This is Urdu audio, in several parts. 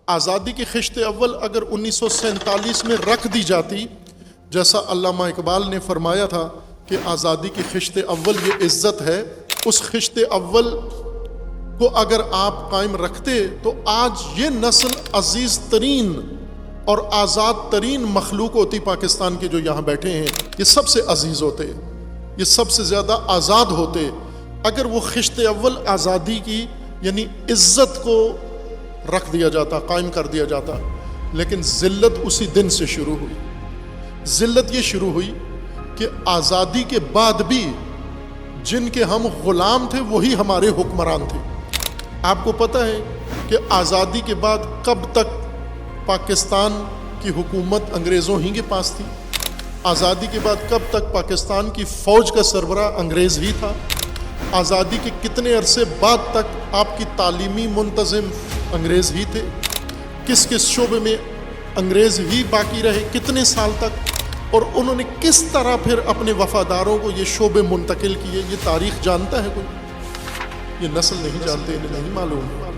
آزادی کی خشت اول اگر 1947 میں رکھ دی جاتی، جیسا علامہ اقبال نے فرمایا تھا کہ آزادی کی خشت اول یہ عزت ہے، اس خشت اول کو اگر آپ قائم رکھتے تو آج یہ نسل عزیز ترین اور آزاد ترین مخلوق ہوتی پاکستان کے جو یہاں بیٹھے ہیں، یہ سب سے عزیز ہوتے، یہ سب سے زیادہ آزاد ہوتے اگر وہ خشت اول آزادی کی یعنی عزت کو رکھ دیا جاتا، قائم کر دیا جاتا۔ لیکن ذلت اسی دن سے شروع ہوئی۔ ذلت یہ شروع ہوئی کہ آزادی کے بعد بھی جن کے ہم غلام تھے وہی ہمارے حکمران تھے۔ آپ کو پتہ ہے کہ آزادی کے بعد کب تک پاکستان کی حکومت انگریزوں ہی کے پاس تھی؟ آزادی کے بعد کب تک پاکستان کی فوج کا سربراہ انگریز ہی تھا؟ آزادی کے کتنے عرصے بعد تک آپ کی تعلیمی منتظم انگریز ہی تھے؟ کس کس شعبے میں انگریز ہی باقی رہے کتنے سال تک؟ اور انہوں نے کس طرح پھر اپنے وفاداروں کو یہ شعبے منتقل کیے؟ یہ تاریخ جانتا ہے کوئی؟ یہ نسل نہیں جانتے، انہیں نہیں معلوم۔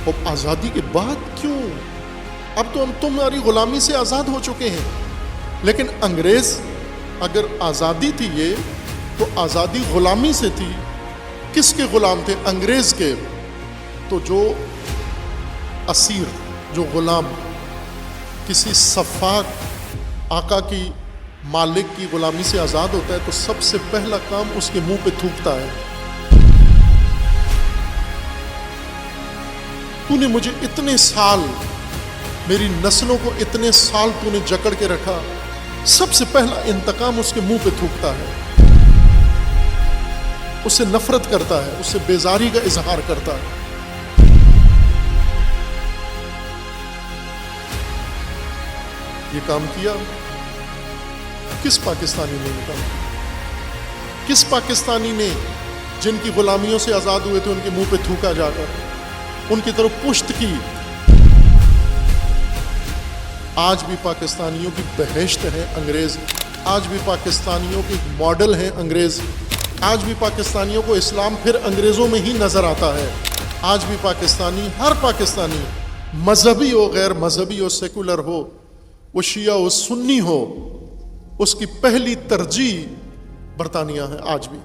اب آزادی کے بعد کیوں؟ اب تو ہم تمہاری غلامی سے آزاد ہو چکے ہیں۔ لیکن انگریز اگر آزادی تھی یہ تو آزادی غلامی سے تھی۔ کس کے غلام تھے؟ انگریز کے۔ تو جو اسیر، جو غلام کسی سفاک آقا کی مالک کی غلامی سے آزاد ہوتا ہے تو سب سے پہلا کام اس کے منہ پہ تھوکتا ہے، تو نے مجھے اتنے سال، میری نسلوں کو اتنے سال تو نے جکڑ کے رکھا۔ سب سے پہلا انتقام اس کے منہ پہ تھوکتا ہے، اس سے نفرت کرتا ہے، اس سے بیزاری کا اظہار کرتا ہے۔ یہ کام کیا کس پاکستانی نے؟ یہ کام کس پاکستانی نے جن کی غلامیوں سے آزاد ہوئے تھے ان کے منہ پہ تھوکا جا کر، ان کی طرف پشت کی؟ آج بھی پاکستانیوں کی بہشت ہے انگریز، آج بھی پاکستانیوں کے ماڈل ہیں انگریز، آج بھی پاکستانیوں کو اسلام پھر انگریزوں میں ہی نظر آتا ہے۔ آج بھی پاکستانی، ہر پاکستانی، مذہبی ہو، غیر مذہبی ہو، سیکولر ہو، وہ شیعہ ہو، سنی ہو، اس کی پہلی ترجیح برطانیہ ہے آج بھی۔